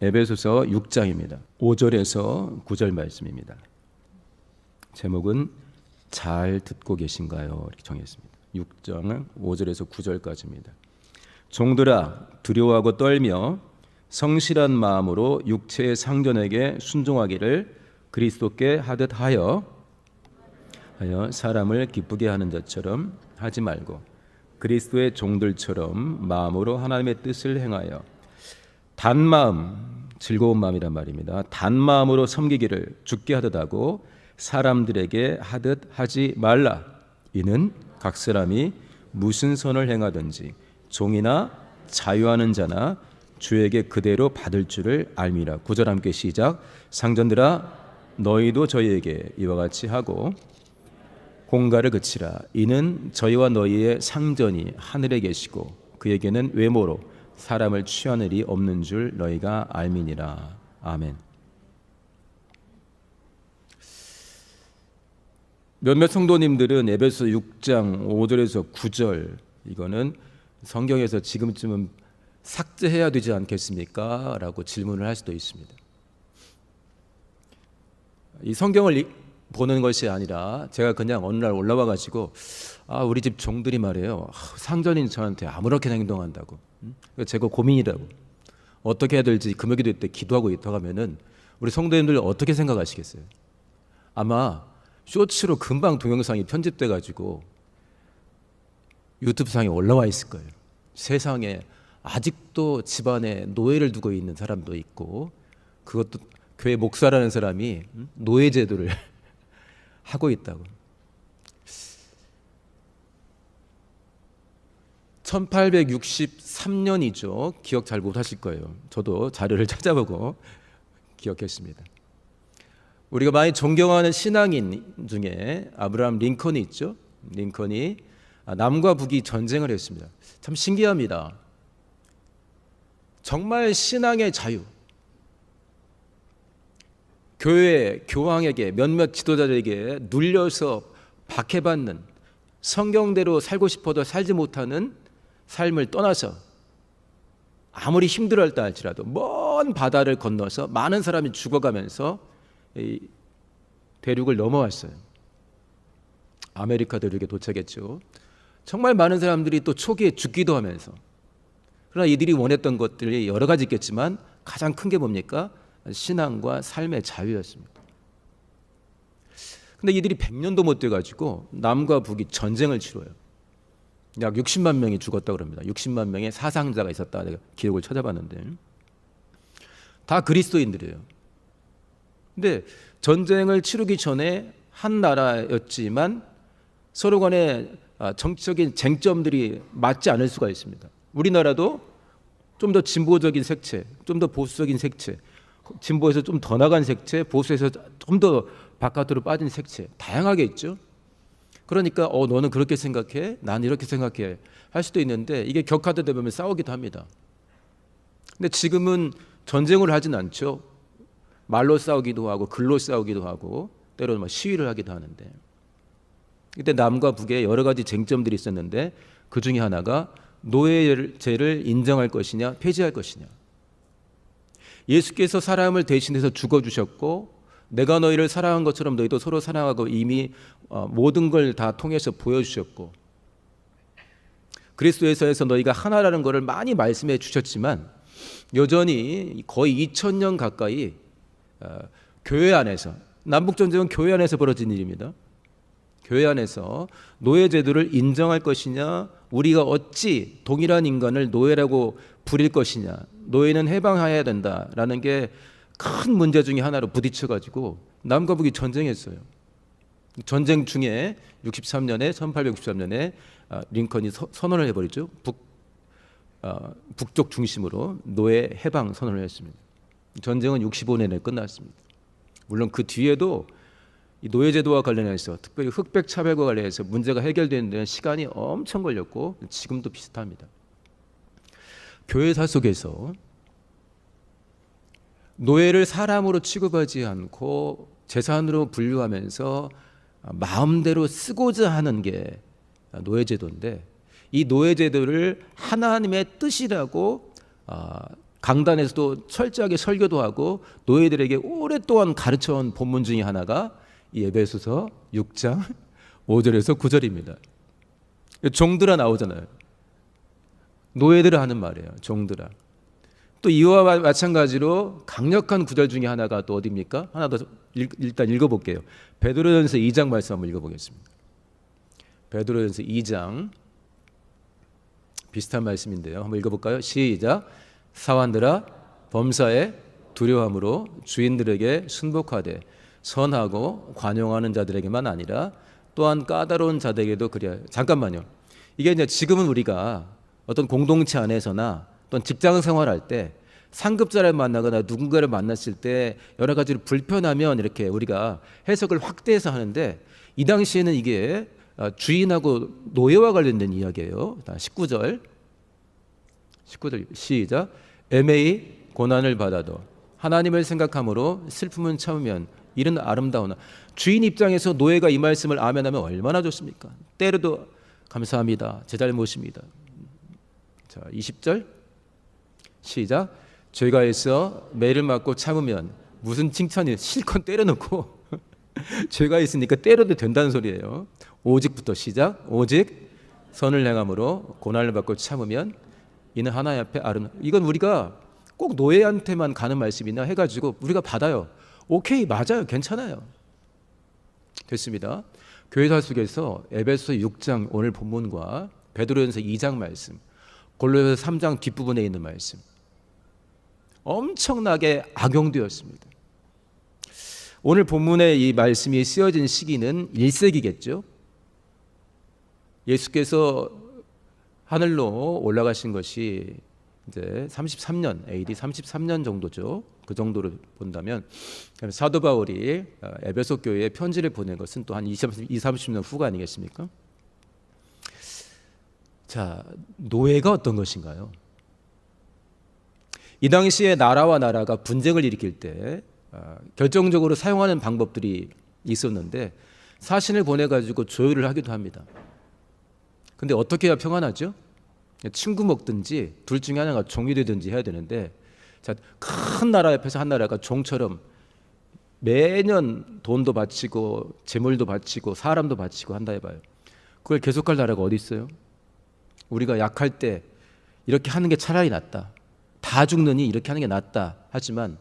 에베소서 6장입니다. 5절에서 9절 말씀입니다. 제목은 잘 듣고 계신가요? 이렇게 정했습니다. 6장은 5절에서 9절까지입니다. 종들아 두려워하고 떨며 성실한 마음으로 육체의 상전에게 순종하기를 그리스도께 하듯 하여 사람을 기쁘게 하는 자처럼 하지 말고 그리스도의 종들처럼 마음으로 하나님의 뜻을 행하여 단마음, 즐거운 마음이란 말입니다. 단마음으로 섬기기를 주께 하듯 하고 사람들에게 하듯 하지 말라. 이는 각 사람이 무슨 선을 행하든지 종이나 자유하는 자나 주에게 그대로 받을 줄을 알미라. 9절 함께 시작. 상전들아 너희도 저희에게 이와 같이 하고 공가를 그치라. 이는 저희와 너희의 상전이 하늘에 계시고 그에게는 외모로 사람을 취한 일이 없는 줄 너희가 알미니라. 아멘. 몇몇 성도님들은 에베소 6장 5절에서 9절 이거는 성경에서 지금쯤은 삭제해야 되지 않겠습니까? 라고 질문을 할 수도 있습니다. 이 성경을 보는 것이 아니라 제가 그냥 어느 날 올라와 가지고 우리 집 종들이 말이에요. 상전인 저한테 아무렇게나 행동한다고. 제가 고민이라고. 어떻게 해야 될지 금요기도 때 기도하고 있다고 하면은 우리 성도님들 어떻게 생각하시겠어요? 아마 쇼츠로 금방 동영상이 편집돼 가지고 유튜브상에 올라와 있을 거예요. 세상에 아직도 집안에 노예를 두고 있는 사람도 있고 그것도 교회 목사라는 사람이 노예 제도를 하고 있다고. 1863년이죠. 기억 잘 못하실 거예요. 저도 자료를 찾아보고 기억했습니다. 우리가 많이 존경하는 신앙인 중에 아브라함 링컨이 있죠. 링컨이 남과 북이 전쟁을 했습니다. 참 신기합니다. 정말 신앙의 자유, 교회, 교황에게 몇몇 지도자들에게 눌려서 박해받는 성경대로 살고 싶어도 살지 못하는 삶을 떠나서 아무리 힘들었다 할지라도 먼 바다를 건너서 많은 사람이 죽어가면서 이 대륙을 넘어왔어요. 아메리카 대륙에 도착했죠. 정말 많은 사람들이 또 초기에 죽기도 하면서 그러나 이들이 원했던 것들이 여러 가지 있겠지만 가장 큰 게 뭡니까? 신앙과 삶의 자유였습니다. 근데 이들이 100년도 못 돼가지고 남과 북이 전쟁을 치러요. 약 60만 명이 죽었다고 합니다. 60만 명의 사상자가 있었다. 내가 기록을 찾아봤는데 다 그리스도인들이에요. 근데 전쟁을 치르기 전에 한 나라였지만 서로 간에 정치적인 쟁점들이 맞지 않을 수가 있습니다. 우리나라도 좀 더 진보적인 색채, 좀 더 보수적인 색채, 진보에서 좀 더 나간 색채, 보수에서 좀 더 바깥으로 빠진 색채 다양하게 있죠. 그러니까 너는 그렇게 생각해, 나는 이렇게 생각해 할 수도 있는데 이게 격화되다 보면 싸우기도 합니다. 근데 지금은 전쟁을 하진 않죠. 말로 싸우기도 하고 글로 싸우기도 하고 때로는 시위를 하기도 하는데 이때 남과 북에 여러 가지 쟁점들이 있었는데 그 중에 하나가 노예제를 인정할 것이냐 폐지할 것이냐. 예수께서 사람을 대신해서 죽어주셨고 내가 너희를 사랑한 것처럼 너희도 서로 사랑하고 이미 모든 걸 다 통해서 보여주셨고 그리스도에서 너희가 하나라는 것을 많이 말씀해 주셨지만 여전히 거의 2000년 가까이 교회 안에서 남북전쟁은 교회 안에서 벌어진 일입니다. 교회 안에서 노예제도를 인정할 것이냐 우리가 어찌 동일한 인간을 노예라고 부릴 것이냐 노예는 해방해야 된다라는 게 큰 문제 중에 하나로 부딪혀가지고 남과 북이 전쟁했어요. 전쟁 중에 1863년에 링컨이 선언을 해버리죠. 북쪽 중심으로 노예 해방 선언을 했습니다. 전쟁은 65년에 끝났습니다. 물론 그 뒤에도 이 노예제도와 관련해서 특별히 흑백 차별과 관련해서 문제가 해결되는 데는 시간이 엄청 걸렸고 지금도 비슷합니다. 교회사 속에서 노예를 사람으로 취급하지 않고 재산으로 분류하면서 마음대로 쓰고자 하는 게 노예제도인데 이 노예제도를 하나님의 뜻이라고 강단에서도 철저하게 설교도 하고 노예들에게 오랫동안 가르쳐온 본문 중에 하나가 이 에베소서 6장 5절에서 9절입니다. 종들아 나오잖아요. 노예들을 하는 말이에요. 종들아. 또 이와 마찬가지로 강력한 구절 중에 하나가 또 어디입니까? 하나 더 일단 읽어볼게요. 베드로전서 2장 말씀 한번 읽어보겠습니다. 베드로전서 2장 비슷한 말씀인데요. 한번 읽어볼까요? 시작. 사환들아 범사에 두려움으로 주인들에게 순복하되 선하고 관용하는 자들에게만 아니라 또한 까다로운 자들에게도 그래야. 잠깐만요. 이게 이제 지금은 우리가 어떤 공동체 안에서나 또는 직장 생활할 때 상급자를 만나거나 누군가를 만났을 때 여러 가지로 불편하면 이렇게 우리가 해석을 확대해서 하는데, 이 당시에는 이게 주인하고 노예와 관련된 이야기예요. 19절 시작. 애매히 고난을 받아도 하나님을 생각함으로 슬픔은 참으면 이는 아름다우나. 주인 입장에서 노예가 이 말씀을 아멘하면 얼마나 좋습니까? 때려도 감사합니다. 제 잘못입니다. 자, 20절 시작. 죄가 있어 매를 맞고 참으면 무슨 칭찬이, 실컷 때려놓고 죄가 있으니까 때려도 된다는 소리예요. 오직부터 시작. 오직 선을 행함으로 고난을 받고 참으면 이는 하나님 앞에 아름. 이건 우리가 꼭 노예한테만 가는 말씀이나 해가지고 우리가 받아요. 오케이, 맞아요, 괜찮아요. 됐습니다. 교회사 속에서 에베소 6장 오늘 본문과 베드로전서 2장 말씀, 골로새서 3장 뒷부분에 있는 말씀 엄청나게 악용되었습니다. 오늘 본문에 이 말씀이 쓰여진 시기는 1세기겠죠. 예수께서 하늘로 올라가신 것이 이제 33년, AD 33년 정도죠. 그 정도로 본다면 사도 바울이 에베소 교회에 편지를 보낸 것은 또 한 20-30년 후가 아니겠습니까? 자, 노예가 어떤 것인가요? 이 당시에 나라와 나라가 분쟁을 일으킬 때 결정적으로 사용하는 방법들이 있었는데 사신을 보내가지고 조율을 하기도 합니다. 근데 어떻게 해야 평안하죠? 친구 먹든지 둘 중에 하나가 종이 되든지 해야 되는데, 자, 큰 나라 옆에서 한 나라가 종처럼 매년 돈도 바치고 재물도 바치고 사람도 바치고 한다 해봐요. 그걸 계속할 나라가 어디 있어요? 우리가 약할 때 이렇게 하는 게 차라리 낫다, 다 죽느니 이렇게 하는 게 낫다 하지만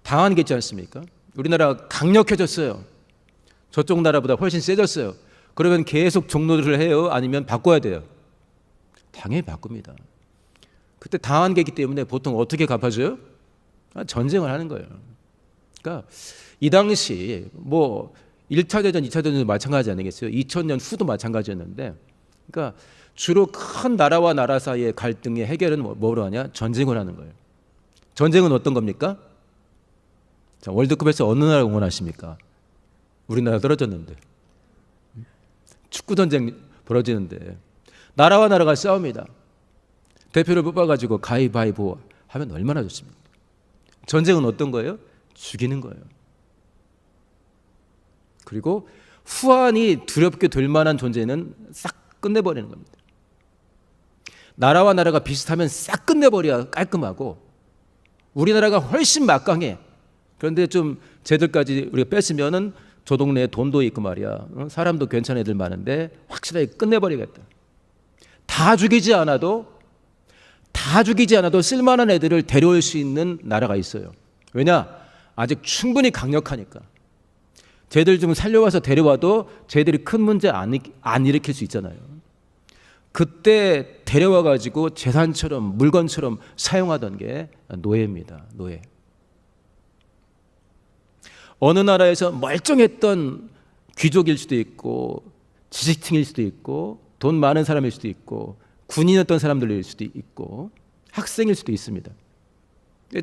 당하는 게 있지 않습니까? 우리나라가 강력해졌어요. 저쪽 나라보다 훨씬 세졌어요. 그러면 계속 종노를 해요? 아니면 바꿔야 돼요? 당연히 바꿉니다. 그때 당한 게 있기 때문에 보통 어떻게 갚아줘요? 전쟁을 하는 거예요. 그러니까 이 당시 뭐 1차 대전, 2차 대전도 마찬가지 아니겠어요? 2000년 후도 마찬가지였는데, 그러니까 주로 큰 나라와 나라 사이의 갈등의 해결은 뭐로 하냐? 전쟁을 하는 거예요. 전쟁은 어떤 겁니까? 자, 월드컵에서 어느 나라 응원하십니까? 우리나라 떨어졌는데. 축구 전쟁 벌어지는데 나라와 나라가 싸웁니다. 대표를 뽑아가지고 가위바위보 하면 얼마나 좋습니까? 전쟁은 어떤 거예요? 죽이는 거예요. 그리고 후환이 두렵게 될 만한 존재는 싹 끝내버리는 겁니다. 나라와 나라가 비슷하면 싹 끝내버려야 깔끔하고, 우리나라가 훨씬 막강해. 그런데 좀 쟤들까지 우리가 뺐으면은 저 동네에 돈도 있고 말이야, 사람도 괜찮은 애들 많은데 확실하게 끝내버리겠다. 다 죽이지 않아도 쓸만한 애들을 데려올 수 있는 나라가 있어요. 왜냐? 아직 충분히 강력하니까. 쟤들 좀 살려와서 데려와도 쟤들이 큰 문제 안 일으킬 수 있잖아요. 그때 데려와 가지고 재산처럼 물건처럼 사용하던 게 노예입니다. 노예. 어느 나라에서 멀쩡했던 귀족일 수도 있고 지식층일 수도 있고 돈 많은 사람일 수도 있고 군인이었던 사람들일 수도 있고 학생일 수도 있습니다.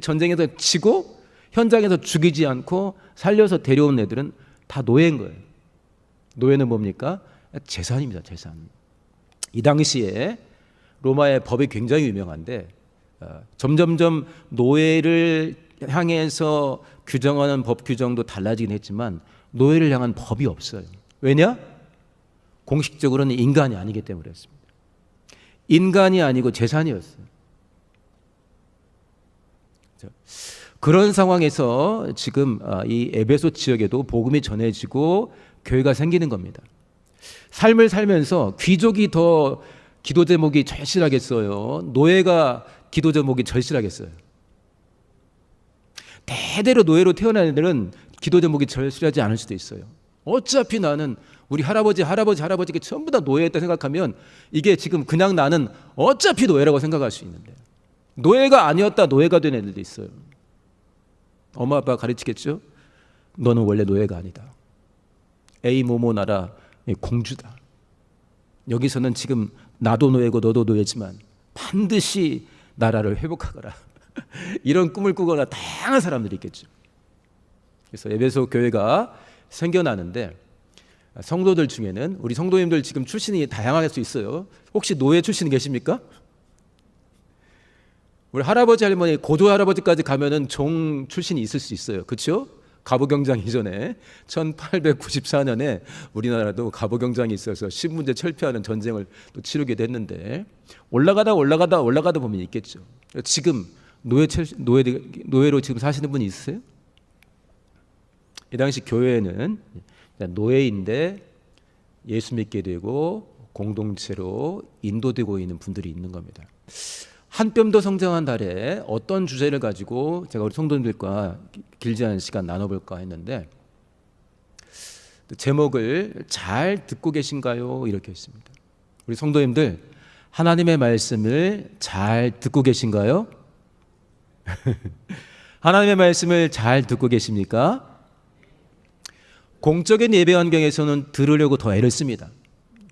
전쟁에서 지고 현장에서 죽이지 않고 살려서 데려온 애들은 다 노예인 거예요. 노예는 뭡니까? 재산입니다. 재산. 이 당시에 로마의 법이 굉장히 유명한데 점점점 노예를 향해서 규정하는 법 규정도 달라지긴 했지만 노예를 향한 법이 없어요. 왜냐? 공식적으로는 인간이 아니기 때문에 그렇습니다. 인간이 아니고 재산이었어요. 그런 상황에서 지금 이 에베소 지역에도 복음이 전해지고 교회가 생기는 겁니다. 삶을 살면서 귀족이 더 기도 제목이 절실하겠어요? 노예가 기도 제목이 절실하겠어요? 대대로 노예로 태어난 애들은 기도 제목이 절실하지 않을 수도 있어요. 어차피 나는 우리 할아버지께 전부 다 노예였다 생각하면 이게 지금 그냥 나는 어차피 노예라고 생각할 수 있는데, 노예가 아니었다 노예가 된 애들도 있어요. 엄마 아빠가 가르치겠죠? 너는 원래 노예가 아니다. 에이 모모 나라 공주다. 여기서는 지금 나도 노예고 너도 노예지만 반드시 나라를 회복하거라. 이런 꿈을 꾸거나 다양한 사람들이 있겠죠. 그래서 에베소 교회가 생겨나는데, 성도들 중에는 우리 성도님들 지금 출신이 다양할 수 있어요. 혹시 노예 출신이 계십니까? 우리 할아버지 할머니 고조 할아버지까지 가면은 종 출신이 있을 수 있어요. 그렇죠? 갑오경장 이전에 1894년에 우리나라도 갑오경장이 있어서 신분제 철폐하는 전쟁을 또 치르게 됐는데, 올라가다 보면 있겠죠. 지금 노예로 지금 사시는 분이 있으세요? 이 당시 교회에는 노예인데 예수 믿게 되고 공동체로 인도되고 있는 분들이 있는 겁니다. 한 뼘 더 성장한 달에 어떤 주제를 가지고 제가 우리 성도님들과 길지 않은 시간 나눠볼까 했는데, 제목을 잘 듣고 계신가요? 이렇게 했습니다. 우리 성도님들, 하나님의 말씀을 잘 듣고 계신가요? 하나님의 말씀을 잘 듣고 계십니까? 공적인 예배 환경에서는 들으려고 더 애를 씁니다.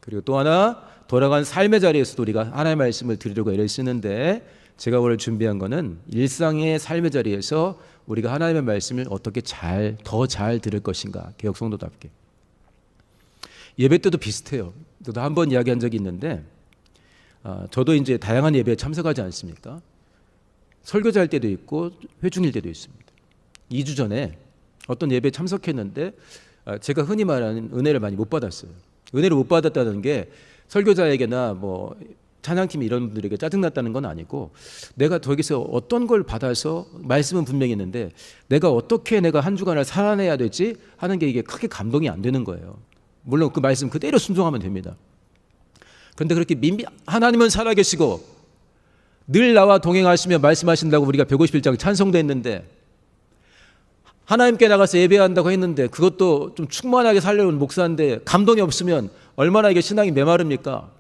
그리고 또 하나, 돌아간 삶의 자리에서도 우리가 하나님의 말씀을 들으려고 애를 쓰는데, 제가 오늘 준비한 거는 일상의 삶의 자리에서 우리가 하나님의 말씀을 어떻게 더 잘 들을 것인가, 개혁 성도답게. 예배 때도 비슷해요. 저도 한번 이야기한 적이 있는데, 저도 이제 다양한 예배에 참석하지 않습니까? 설교자일 때도 있고 회중일 때도 있습니다. 2주 전에 어떤 예배에 참석했는데 제가 흔히 말하는 은혜를 많이 못 받았어요. 은혜를 못 받았다는 게 설교자에게나 뭐 찬양팀 이런 분들에게 짜증났다는 건 아니고, 내가 저기서 어떤 걸 받아서, 말씀은 분명히 있는데 내가 어떻게 내가 한 주간을 살아내야 되지 하는 게 이게 크게 감동이 안 되는 거예요. 물론 그 말씀 그대로 순종하면 됩니다. 그런데 그렇게 하나님은 살아계시고 늘 나와 동행하시며 말씀하신다고 우리가 151장 찬송도 했는데, 하나님께 나가서 예배한다고 했는데 그것도 좀 충만하게 살려온 목사인데 감동이 없으면 얼마나 이게 신앙이 메마릅니까?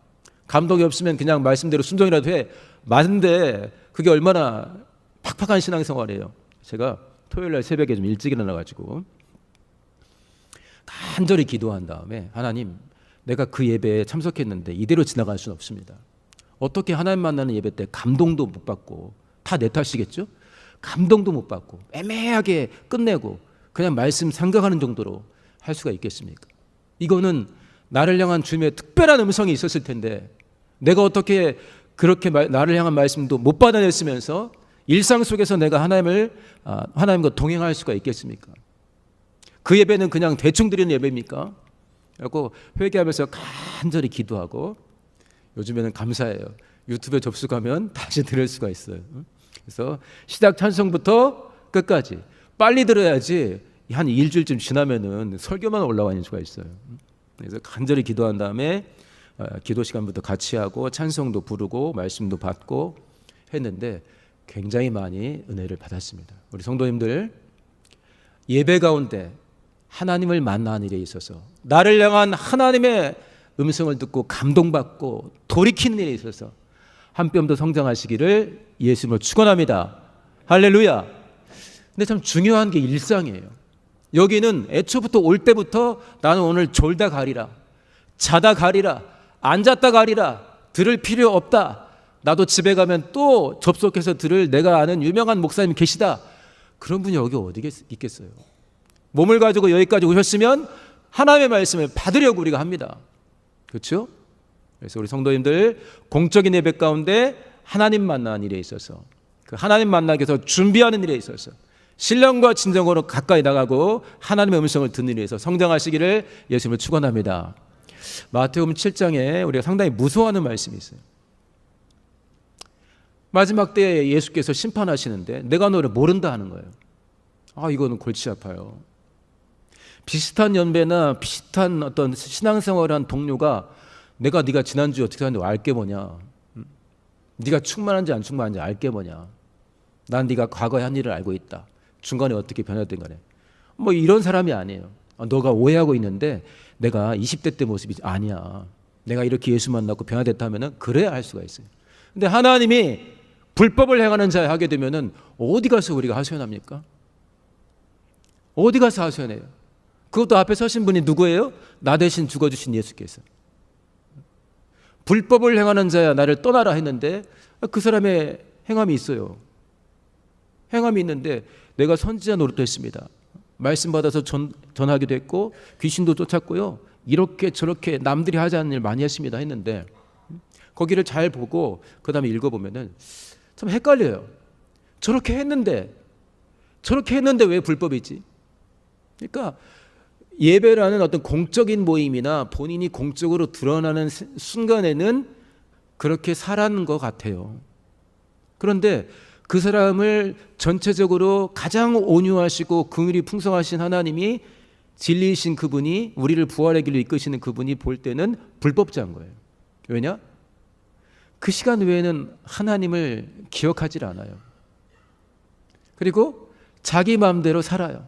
감동이 없으면 그냥 말씀대로 순종이라도 해. 맞는데 그게 얼마나 팍팍한 신앙생활이에요. 제가 토요일날 새벽에 좀 일찍 일어나가지고 간절히 기도한 다음에, 하나님, 내가 그 예배에 참석했는데 이대로 지나갈 수는 없습니다. 어떻게 하나님 만나는 예배 때 감동도 못 받고, 다 내 탓이겠죠? 감동도 못 받고 애매하게 끝내고 그냥 말씀 생각하는 정도로 할 수가 있겠습니까? 이거는 나를 향한 주님의 특별한 음성이 있었을 텐데, 내가 어떻게 그렇게 나를 향한 말씀도 못 받아냈으면서 일상 속에서 내가 하나님과 동행할 수가 있겠습니까? 그 예배는 그냥 대충 드리는 예배입니까? 그래서 회개하면서 간절히 기도하고, 요즘에는 감사해요. 유튜브에 접속하면 다시 들을 수가 있어요. 그래서 시작 찬송부터 끝까지 빨리 들어야지 한 일주일쯤 지나면은 설교만 올라와 있는 수가 있어요. 그래서 간절히 기도한 다음에 기도 시간부터 같이 하고 찬송도 부르고 말씀도 받고 했는데 굉장히 많이 은혜를 받았습니다. 우리 성도님들, 예배 가운데 하나님을 만나는 일에 있어서, 나를 향한 하나님의 음성을 듣고 감동받고 돌이키는 일에 있어서 한 뼘 더 성장하시기를 예수님으로 축원합니다. 할렐루야. 근데 참 중요한 게 일상이에요. 여기는 애초부터 올 때부터 나는 오늘 졸다 가리라, 자다 가리라, 앉았다 가리라, 들을 필요 없다, 나도 집에 가면 또 접속해서 들을 내가 아는 유명한 목사님 계시다, 그런 분이 여기 어디 있겠어요? 몸을 가지고 여기까지 오셨으면 하나님의 말씀을 받으려고 우리가 합니다. 그렇죠? 그래서 우리 성도님들, 공적인 예배 가운데 하나님 만나는 일에 있어서, 그 하나님 만나기 위해서 준비하는 일에 있어서 신령과 진정으로 가까이 나가고 하나님의 음성을 듣는 일에 서 성장하시기를 예수님을 축원합니다. 마태복음 7장에 우리가 상당히 무서워하는 말씀이 있어요. 마지막 때에 예수께서 심판하시는데 내가 너를 모른다 하는 거예요. 이거는 골치 아파요. 비슷한 연배나 비슷한 어떤 신앙생활한 동료가 내가 네가 지난주에 어떻게 하는지 알게 뭐냐, 네가 충만한지 안 충만한지 알게 뭐냐, 난 네가 과거에 한 일을 알고 있다, 중간에 어떻게 변했든 간에 뭐 이런 사람이 아니에요. 너가 오해하고 있는데 내가 20대 때 모습이 아니야, 내가 이렇게 예수 만났고 변화됐다 하면은 그래야 할 수가 있어요. 근데 하나님이 불법을 행하는 자에 하게 되면은 어디 가서 우리가 하소연합니까? 어디 가서 하소연해요? 그것도 앞에 서신 분이 누구예요? 나 대신 죽어주신 예수께서. 불법을 행하는 자야 나를 떠나라 했는데 그 사람의 행함이 있어요. 행함이 있는데 내가 선지자 노릇도 했습니다. 말씀 받아서 전하기도 했고 귀신도 쫓았고요, 이렇게 저렇게 남들이 하지 않는 일 많이 했습니다 했는데 거기를 잘 보고 그 다음에 읽어보면은 참 헷갈려요. 저렇게 했는데 왜 불법이지? 그러니까 예배라는 어떤 공적인 모임이나 본인이 공적으로 드러나는 순간에는 그렇게 살아는 것 같아요. 그런데 그 사람을 전체적으로 가장 온유하시고 긍휼이 풍성하신 하나님이 진리이신 그분이, 우리를 부활의 길로 이끄시는 그분이 볼 때는 불법자인 거예요. 왜냐? 그 시간 외에는 하나님을 기억하지 않아요. 그리고 자기 마음대로 살아요.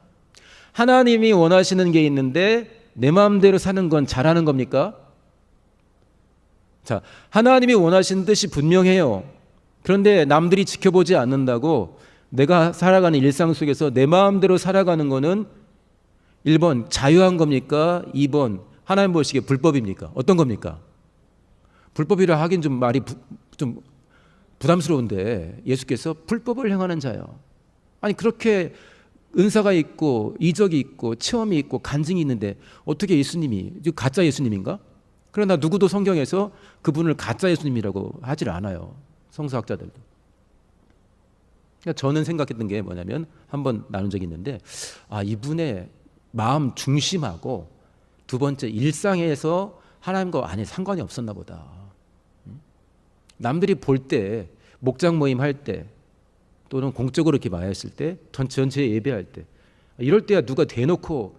하나님이 원하시는 게 있는데 내 마음대로 사는 건 잘하는 겁니까? 자, 하나님이 원하시는 뜻이 분명해요. 그런데 남들이 지켜보지 않는다고 내가 살아가는 일상 속에서 내 마음대로 살아가는 거는 1번 자유한 겁니까? 2번 하나님 보시기에 불법입니까? 어떤 겁니까? 불법이라 하긴 좀 말이 좀 부담스러운데 예수께서 불법을 행하는 자요. 아니 그렇게 은사가 있고 이적이 있고 체험이 있고 간증이 있는데 어떻게 예수님이 가짜 예수님인가? 그러나 누구도 성경에서 그분을 가짜 예수님이라고 하질 않아요. 성서학자들도. 그러니까 저는 생각했던 게 뭐냐면 한번 나눈 적이 있는데 이분의 마음 중심하고 두 번째 일상에서 하나님과 아예 상관이 없었나 보다. 남들이 볼 때 목장 모임 할 때 또는 공적으로 이렇게 마였을 때 전체 예배할 때 이럴 때야 누가 대놓고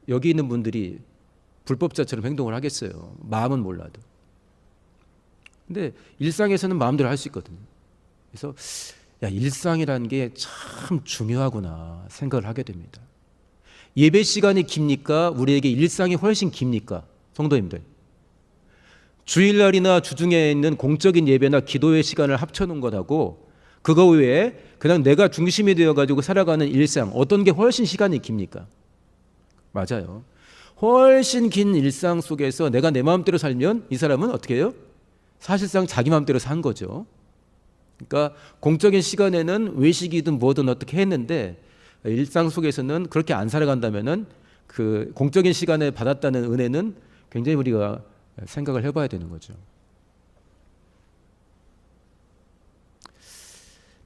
여기 있는 분들이 불법자처럼 행동을 하겠어요. 마음은 몰라도. 근데 일상에서는 마음대로 할 수 있거든요. 그래서 일상이라는 게 참 중요하구나 생각을 하게 됩니다. 예배 시간이 깁니까? 우리에게 일상이 훨씬 깁니까? 성도님들. 주일날이나 주중에 있는 공적인 예배나 기도의 시간을 합쳐놓은 것하고 그거 외에 그냥 내가 중심이 되어가지고 살아가는 일상, 어떤 게 훨씬 시간이 깁니까? 맞아요. 훨씬 긴 일상 속에서 내가 내 마음대로 살면 이 사람은 어떻게 해요? 사실상 자기 마음대로 산 거죠. 그러니까 공적인 시간에는 외식이든 뭐든 어떻게 했는데 일상 속에서는 그렇게 안 살아간다면은 그 공적인 시간에 받았다는 은혜는 굉장히 우리가 생각을 해봐야 되는 거죠.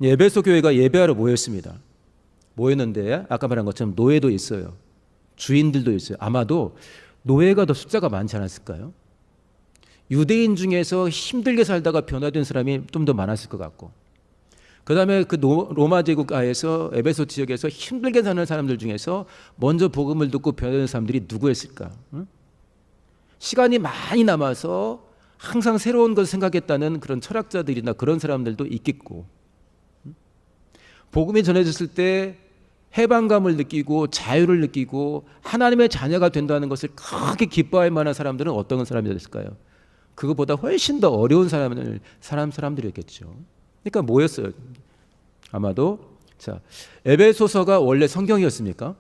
에베소 교회가 예배하러 모였습니다. 모였는데 아까 말한 것처럼 노예도 있어요. 주인들도 있어요. 아마도 노예가 더 숫자가 많지 않았을까요? 유대인 중에서 힘들게 살다가 변화된 사람이 좀 더 많았을 것 같고, 그 다음에 그 로마 제국 하에서 에베소 지역에서 힘들게 사는 사람들 중에서 먼저 복음을 듣고 변화된 사람들이 누구였을까? 시간이 많이 남아서 항상 새로운 것을 생각했다는 그런 철학자들이나 그런 사람들도 있겠고, 복음이 전해졌을 때 해방감을 느끼고 자유를 느끼고 하나님의 자녀가 된다는 것을 크게 기뻐할 만한 사람들은 어떤 사람이었을까요? 그것보다 훨씬 더 어려운 사람들이었겠죠. 그러니까 뭐였어요? 아마도 자, 에베소서가 원래 성경이었습니까?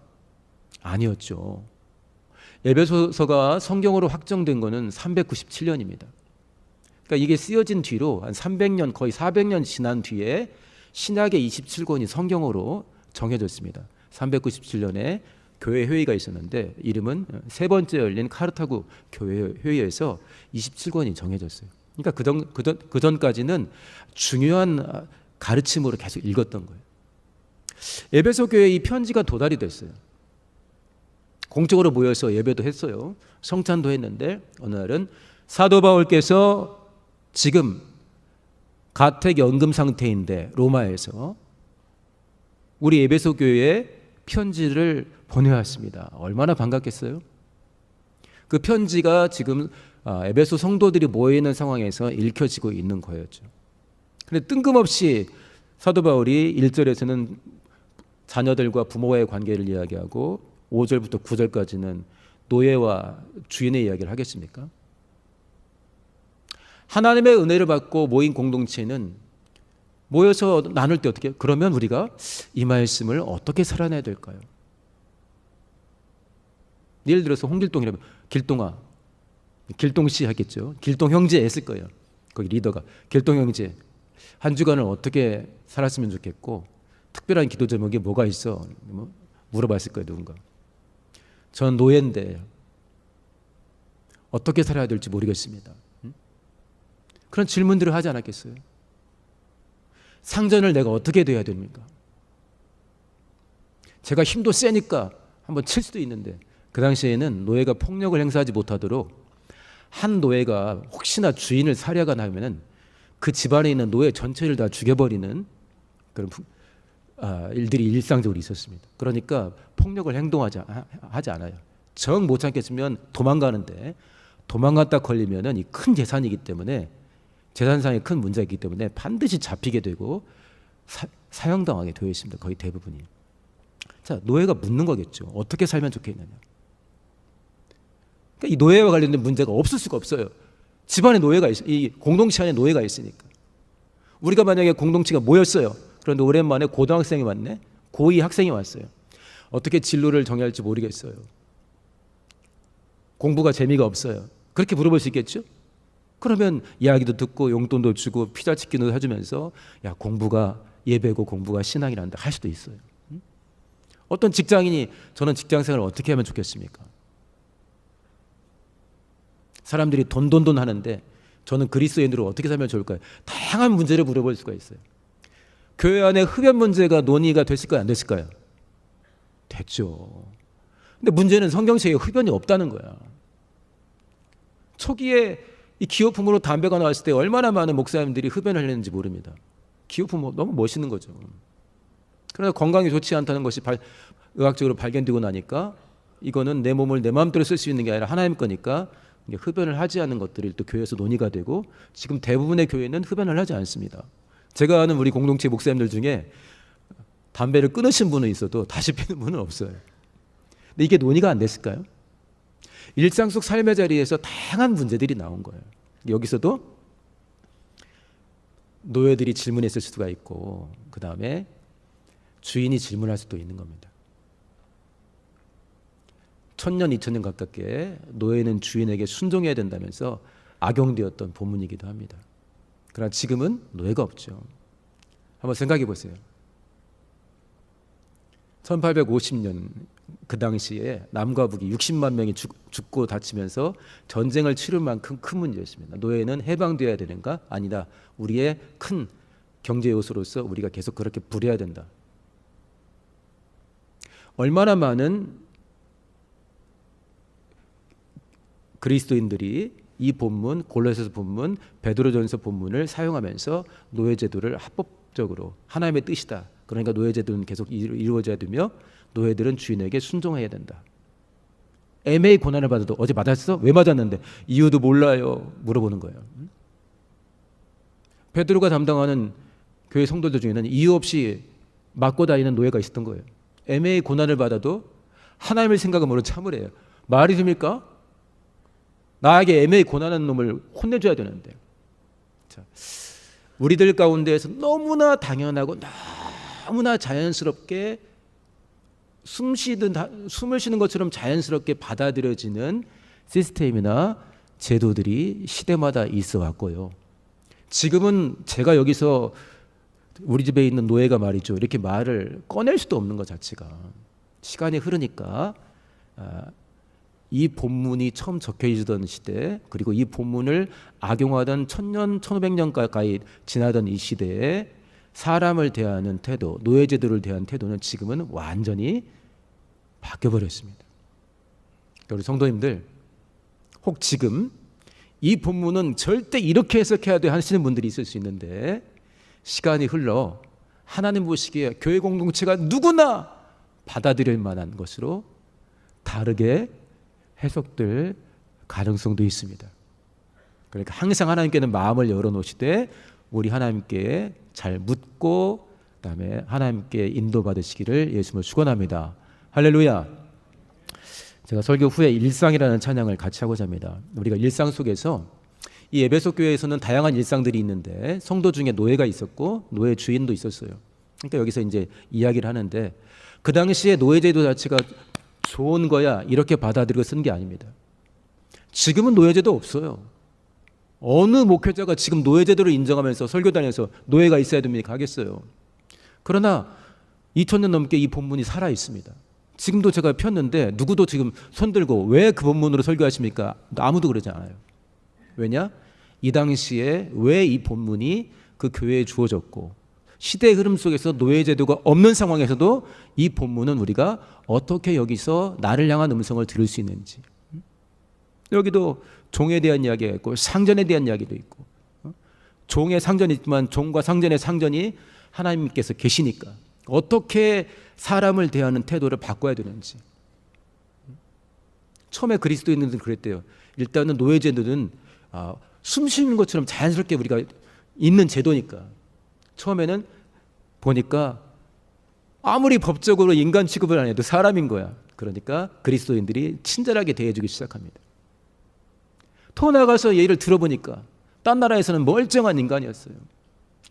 아니었죠. 에베소서가 성경으로 확정된 거는 397년입니다. 그러니까 이게 쓰여진 뒤로 한 300년, 거의 400년 지난 뒤에 신약의 27권이 성경으로 정해졌습니다. 397년에 교회 회의가 있었는데 이름은 세 번째 열린 카르타고 교회 회의에서 27권이 정해졌어요. 그러니까 그 전까지는 중요한 가르침으로 계속 읽었던 거예요. 에베소 교회에 이 편지가 도달이 됐어요. 공적으로 모여서 예배도 했어요. 성찬도 했는데 어느 날은 사도 바울께서 지금 가택 연금 상태인데 로마에서 우리 에베소 교회에 편지를 보내왔습니다. 얼마나 반갑겠어요? 그 편지가 지금 에베소 성도들이 모여있는 상황에서 읽혀지고 있는 거였죠. 그런데 뜬금없이 사도 바울이 1절에서는 자녀들과 부모와의 관계를 이야기하고 5절부터 9절까지는 노예와 주인의 이야기를 하겠습니까? 하나님의 은혜를 받고 모인 공동체는 모여서 나눌 때 어떻게 해요? 그러면 우리가 이 말씀을 어떻게 살아내야 될까요? 예를 들어서 홍길동이라면 길동아, 길동씨 하겠죠. 길동 형제 했을 거예요. 거기 리더가 길동 형제 한 주간을 어떻게 살았으면 좋겠고 특별한 기도 제목이 뭐가 있어? 물어봤을 거예요. 누군가. 전 노예인데 어떻게 살아야 될지 모르겠습니다. 그런 질문들을 하지 않았겠어요? 상전을 내가 어떻게 돼야 됩니까? 제가 힘도 세니까 한번 칠 수도 있는데 그 당시에는 노예가 폭력을 행사하지 못하도록 한 노예가 혹시나 주인을 살해하거나 하면은 그 집안에 있는 노예 전체를 다 죽여버리는 그런 일들이 일상적으로 있었습니다. 그러니까 폭력을 하지 않아요. 정 못 참겠으면 도망가는데 도망갔다 걸리면은 이 큰 재산이기 때문에 재산상의 큰 문제이기 때문에 반드시 잡히게 되고 사형당하게 되어 있습니다. 거의 대부분이. 자, 노예가 묻는 거겠죠. 어떻게 살면 좋겠느냐. 그러니까 이 노예와 관련된 문제가 없을 수가 없어요. 집안에 노예가 이 공동체 안에 노예가 있으니까. 우리가 만약에 공동체가 모였어요. 그런데 오랜만에 고등학생이 왔네. 고2 학생이 왔어요. 어떻게 진로를 정해야 할지 모르겠어요. 공부가 재미가 없어요. 그렇게 물어볼 수 있겠죠? 그러면 이야기도 듣고 용돈도 주고 피자치킨도 사주면서 야, 공부가 예배고 공부가 신앙이란다 할 수도 있어요. 어떤 직장인이 저는 직장생활을 어떻게 하면 좋겠습니까? 사람들이 돈 하는데 저는 그리스도인으로 어떻게 살면 좋을까요? 다양한 문제를 물어볼 수가 있어요. 교회 안에 흡연 문제가 논의가 됐을까요? 안 됐을까요? 됐죠. 근데 문제는 성경책에 흡연이 없다는 거야. 초기에 이 기호품으로 담배가 나왔을 때 얼마나 많은 목사님들이 흡연을 했는지 모릅니다. 기호품 너무 멋있는 거죠. 그러나 건강에 좋지 않다는 것이 의학적으로 발견되고 나니까 이거는 내 몸을 내 마음대로 쓸 수 있는 게 아니라 하나님 거니까 흡연을 하지 않는 것들이 또 교회에서 논의가 되고 지금 대부분의 교회는 흡연을 하지 않습니다. 제가 아는 우리 공동체 목사님들 중에 담배를 끊으신 분은 있어도 다시 피는 분은 없어요. 근데 이게 논의가 안 됐을까요? 일상 속 삶의 자리에서 다양한 문제들이 나온 거예요. 여기서도 노예들이 질문했을 수가 있고 그 다음에 주인이 질문할 수도 있는 겁니다. 1000년, 2000년 가깝게 노예는 주인에게 순종해야 된다면서 악용되었던 본문이기도 합니다. 그러나 지금은 노예가 없죠. 한번 생각해 보세요. 1850년 그 당시에 남과 북이 60만 명이 죽고 다치면서 전쟁을 치를 만큼 큰 문제였습니다. 노예는 해방되어야 되는가? 아니다. 우리의 큰 경제 요소로서 우리가 계속 그렇게 부려야 된다. 얼마나 많은 그리스도인들이 이 본문, 골로새서 본문, 베드로전서 본문을 사용하면서 노예제도를 합법적으로 하나님의 뜻이다. 그러니까 노예제도는 계속 이루어져야 되며 노예들은 주인에게 순종해야 된다. 애매히 고난을 받아도 어제 맞았어? 왜 맞았는데? 이유도 몰라요. 물어보는 거예요. 베드로가 담당하는 교회 성도들 중에는 이유 없이 맞고 다니는 노예가 있었던 거예요. 애매히 고난을 받아도 하나님을 생각은 모르고 참으래요. 말이 됩니까? 나에게 애매히 고난하는 놈을 혼내줘야 되는데. 자, 우리들 가운데에서 너무나 당연하고 너무나 자연스럽게 숨을 쉬는 것처럼 자연스럽게 받아들여지는 시스템이나 제도들이 시대마다 있어 왔고요. 지금은 제가 여기서 우리 집에 있는 노예가 말이죠. 이렇게 말을 꺼낼 수도 없는 것 자체가 시간이 흐르니까 이 본문이 처음 적혀 있던 시대 그리고 이 본문을 악용하던 1000년, 1500년 가까이 지나던 이 시대에 사람을 대하는 태도, 노예제도를 대한 태도는 지금은 완전히 바뀌어버렸습니다. 우리 성도님들 혹 지금 이 본문은 절대 이렇게 해석해야 돼 하시는 분들이 있을 수 있는데, 시간이 흘러 하나님 보시기에 교회 공동체가 누구나 받아들일 만한 것으로 다르게 해석될 가능성도 있습니다. 그러니까 항상 하나님께는 마음을 열어놓으시되 우리 하나님께 잘 묻고 그다음에 하나님께 인도받으시기를 예수님을 축원합니다. 할렐루야. 제가 설교 후에 일상이라는 찬양을 같이 하고자 합니다. 우리가 일상 속에서 이 에베소 교회에서는 다양한 일상들이 있는데 성도 중에 노예가 있었고 노예 주인도 있었어요. 그러니까 여기서 이제 이야기를 하는데, 그 당시에 노예제도 자체가 좋은 거야 이렇게 받아들이고 쓴 게 아닙니다. 지금은 노예제도 없어요. 어느 목회자가 지금 노예제도를 인정하면서 설교단에서 노예가 있어야 됩니까 하겠어요. 그러나 2000년 넘게 이 본문이 살아 있습니다. 지금도 제가 폈는데 누구도 지금 손들고 왜 그 본문으로 설교하십니까? 아무도 그러지 않아요. 왜냐? 이 당시에 왜 이 본문이 그 교회에 주어졌고 시대의 흐름 속에서 노예제도가 없는 상황에서도 이 본문은 우리가 어떻게 여기서 나를 향한 음성을 들을 수 있는지, 여기도 종에 대한 이야기가 있고 상전에 대한 이야기도 있고, 종의 상전이 있지만 종과 상전의 상전이 하나님께서 계시니까 어떻게 사람을 대하는 태도를 바꿔야 되는지. 처음에 그리스도인들은 그랬대요. 일단은 노예제도는 숨 쉬는 것처럼 자연스럽게 우리가 있는 제도니까, 처음에는 보니까 아무리 법적으로 인간 취급을 안 해도 사람인 거야. 그러니까 그리스도인들이 친절하게 대해주기 시작합니다. 더 나가서 예를 들어보니까 딴 나라에서는 멀쩡한 인간이었어요.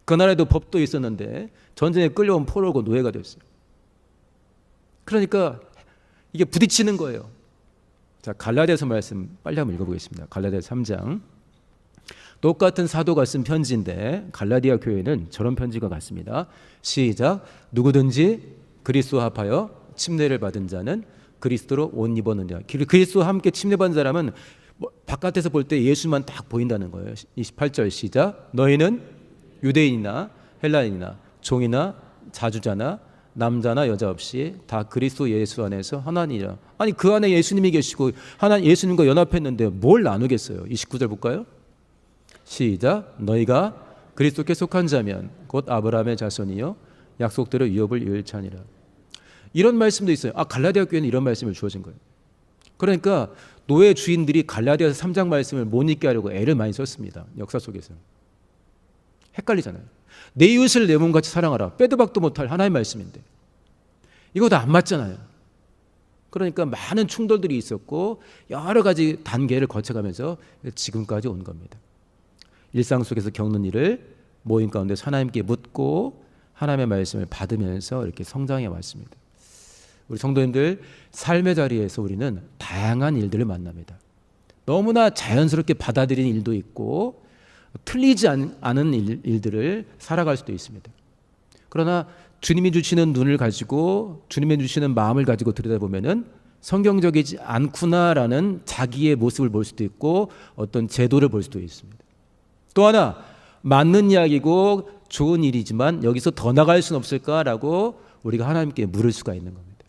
그 나라에도 법도 있었는데 전쟁에 끌려온 포로고 노예가 됐어요. 그러니까 이게 부딪히는 거예요. 자, 갈라디아서 말씀 빨리 한번 읽어보겠습니다. 갈라디아서 3장. 똑같은 사도가 쓴 편지인데 갈라디아 교회는 저런 편지가 같습니다. 시작. 누구든지 그리스도와 합하여 침례를 받은 자는 그리스도로 옷 입었느냐. 그리스도와 함께 침례받은 사람은 바깥에서 볼 때 예수만 딱 보인다는 거예요. 28절 시작. 너희는 유대인이나 헬라인이나 종이나 자주자나 남자나 여자 없이 다 그리스도 예수 안에서 하나니라. 아니 그 안에 예수님이 계시고 하나님 예수님과 연합했는데 뭘 나누겠어요. 29절 볼까요? 시작. 너희가 그리스도께 속한 자면 곧 아브라함의 자손이요 약속대로 유업을 이을지니라. 이런 말씀도 있어요. 갈라디아 교회는 이런 말씀을 주어진 거예요. 그러니까 노예 주인들이 갈라디아서 3장 말씀을 못 읽게 하려고 애를 많이 썼습니다. 역사 속에서. 헷갈리잖아요. 내 이웃을 내 몸같이 사랑하라. 빼도 박도 못할 하나의 말씀인데 이거 다 안 맞잖아요. 그러니까 많은 충돌들이 있었고 여러 가지 단계를 거쳐가면서 지금까지 온 겁니다. 일상 속에서 겪는 일을 모임 가운데 하나님께 묻고 하나님의 말씀을 받으면서 이렇게 성장해 왔습니다. 우리 성도님들 삶의 자리에서 우리는 다양한 일들을 만납니다. 너무나 자연스럽게 받아들이는 일도 있고 틀리지 않은 일들을 살아갈 수도 있습니다. 그러나 주님이 주시는 눈을 가지고 주님이 주시는 마음을 가지고 들여다보면은 성경적이지 않구나라는 자기의 모습을 볼 수도 있고 어떤 제도를 볼 수도 있습니다. 또 하나 맞는 이야기고 좋은 일이지만 여기서 더 나갈 수는 없을까라고 우리가 하나님께 물을 수가 있는 겁니다.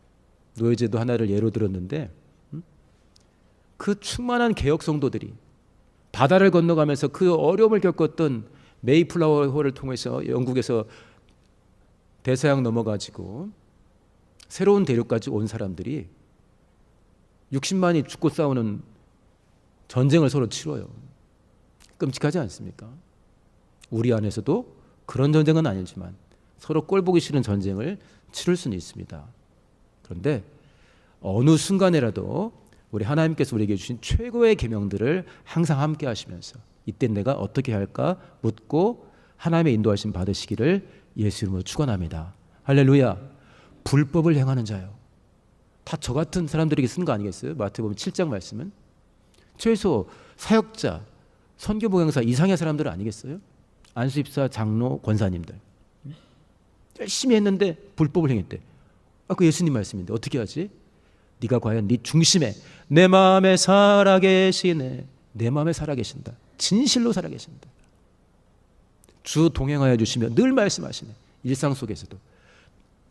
노예제도 하나를 예로 들었는데 그 충만한 개혁 성도들이 바다를 건너가면서 그 어려움을 겪었던 메이플라워호를 통해서 영국에서 대서양 넘어가지고 새로운 대륙까지 온 사람들이 60만이 죽고 싸우는 전쟁을 서로 치러요. 끔찍하지 않습니까? 우리 안에서도 그런 전쟁은 아니지만 서로 꼴보기 싫은 전쟁을 치를 수는 있습니다. 그런데 어느 순간에라도 우리 하나님께서 우리에게 주신 최고의 계명들을 항상 함께 하시면서 이때 내가 어떻게 할까 묻고 하나님의 인도하심 받으시기를 예수 이름으로 축원합니다. 할렐루야. 불법을 행하는 자요. 다 저 같은 사람들에게 쓴 거 아니겠어요? 마태복음 7장 말씀은 최소 사역자, 선교복양사 이상의 사람들 아니겠어요? 안수집사, 장로, 권사님들 열심히 했는데 불법을 행했대. 그 예수님 말씀인데 어떻게 하지? 네가 과연 네 중심에 내 마음에 살아계시네. 내 마음에 살아계신다. 진실로 살아계신다. 주 동행하여 주시며 늘 말씀하시네. 일상 속에서도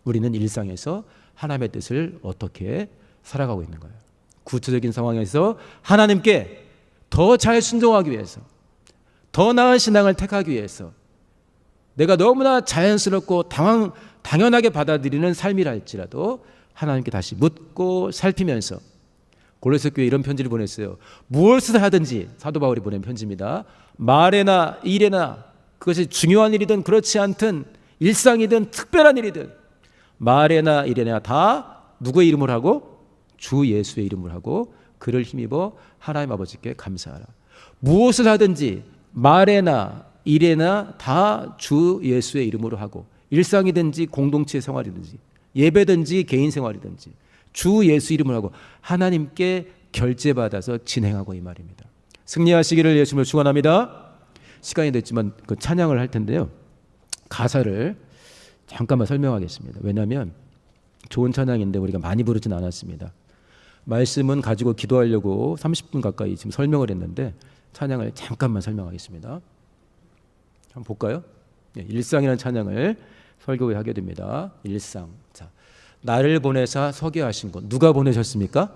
우리는 일상에서 하나님의 뜻을 어떻게 살아가고 있는 거예요. 구체적인 상황에서 하나님께 더 잘 순종하기 위해서, 더 나은 신앙을 택하기 위해서 내가 너무나 자연스럽고 당연하게 받아들이는 삶이라 할지라도 하나님께 다시 묻고 살피면서, 골로새 교회에 이런 편지를 보냈어요. 무엇을 하든지, 사도 바울이 보낸 편지입니다. 말에나 일에나, 그것이 중요한 일이든 그렇지 않든, 일상이든 특별한 일이든, 말에나 일에나 다 누구의 이름을 하고? 주 예수의 이름을 하고 그를 힘입어 하나님 아버지께 감사하라. 무엇을 하든지 말에나 일에나 다 주 예수의 이름으로 하고, 일상이든지 공동체 생활이든지 예배든지 개인 생활이든지 주 예수 이름을 하고 하나님께 결제받아서 진행하고, 이 말입니다. 승리하시기를 예수님을 축원합니다. 시간이 됐지만 그 찬양을 할 텐데요, 가사를 잠깐만 설명하겠습니다. 왜냐하면 좋은 찬양인데 우리가 많이 부르진 않았습니다. 말씀은 가지고 기도하려고 30분 가까이 지금 설명을 했는데 찬양을 잠깐만 설명하겠습니다. 한번 볼까요? 일상이라는 찬양을 설교에 하게 됩니다. 일상. 자, 나를 보내사 서게 하신 것, 누가 보내셨습니까?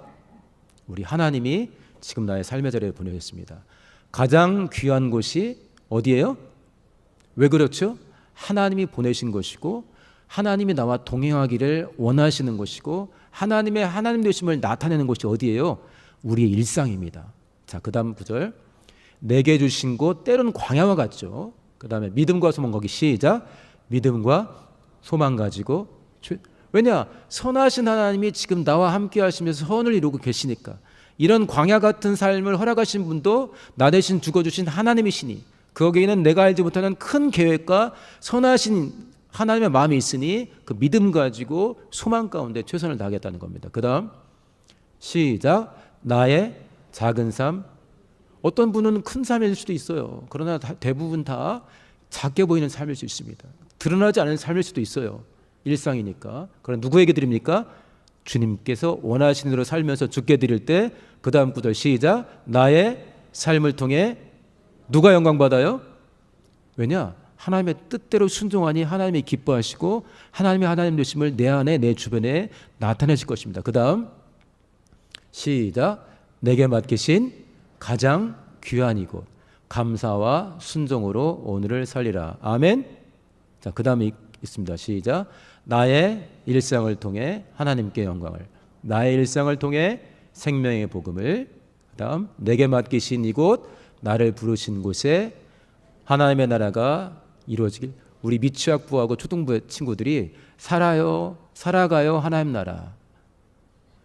우리 하나님이 지금 나의 삶의 자리에 보내셨습니다. 가장 귀한 곳이 어디예요? 왜 그렇죠? 하나님이 보내신 것이고, 하나님이 나와 동행하기를 원하시는 것이고, 하나님의 하나님 되심을 나타내는 것이 어디예요? 우리의 일상입니다. 자, 그 다음 구절. 내게 주신 곳 때로는 광야와 같죠. 그 다음에 믿음과 소망, 거기 시작. 믿음과 소망 가지고, 왜냐? 선하신 하나님이 지금 나와 함께 하시면서 선을 이루고 계시니까. 이런 광야 같은 삶을 허락하신 분도 나 대신 죽어주신 하나님이시니, 거기에는 내가 알지 못하는 큰 계획과 선하신 하나님의 마음이 있으니 그 믿음 가지고 소망 가운데 최선을 다하겠다는 겁니다. 그 다음 시작. 나의 작은 삶. 어떤 분은 큰 삶일 수도 있어요. 그러나 대부분 다 작게 보이는 삶일 수 있습니다. 드러나지 않은 삶일 수도 있어요. 일상이니까. 그럼 누구에게 드립니까? 주님께서 원하시는 대로 살면서 주께 드릴 때, 그 다음 구절 시작. 나의 삶을 통해 누가 영광받아요? 왜냐? 하나님의 뜻대로 순종하니 하나님이 기뻐하시고 하나님의 하나님 되심을 내 안에, 내 주변에 나타내실 것입니다. 그 다음 시작. 내게 맡기신 가장 귀한 이곳, 감사와 순종으로 오늘을 살리라. 아멘. 자, 그 다음에 있습니다. 시작. 나의 일상을 통해 하나님께 영광을, 나의 일상을 통해 생명의 복음을, 그 다음 내게 맡기신 이곳, 나를 부르신 곳에 하나님의 나라가 이루어지길. 우리 미취학부하고 초등부 친구들이 살아가요 하나님 나라,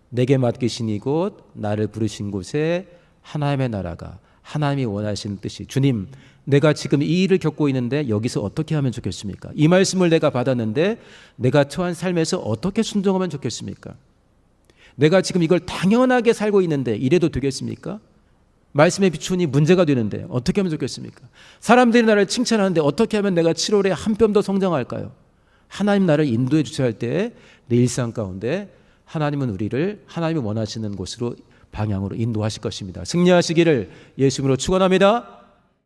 내게 맡기신 이곳, 나를 부르신 곳에 하나님의 나라가, 하나님이 원하시는 뜻이, 주님 내가 지금 이 일을 겪고 있는데 여기서 어떻게 하면 좋겠습니까? 이 말씀을 내가 받았는데 내가 처한 삶에서 어떻게 순종하면 좋겠습니까? 내가 지금 이걸 당연하게 살고 있는데 이래도 되겠습니까? 말씀에 비추니 문제가 되는데 어떻게 하면 좋겠습니까? 사람들이 나를 칭찬하는데 어떻게 하면 내가 7월에 한 뼘 더 성장할까요? 하나님 나를 인도해 주셔야 할 때 내 일상 가운데 하나님은 우리를 하나님이 원하시는 곳으로, 방향으로 인도하실 것입니다. 승리하시기를 예수님으로 축원합니다.